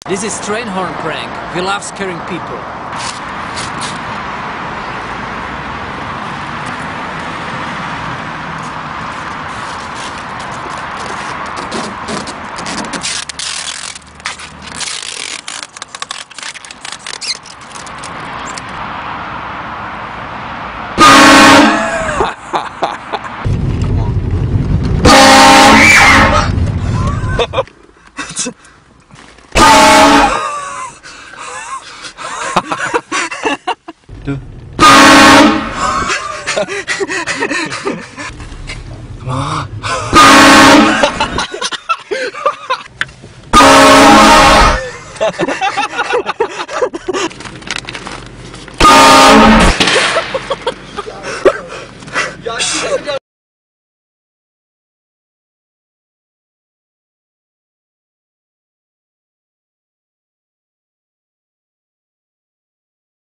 This is Train Horn Prank. We love scaring people. Come on.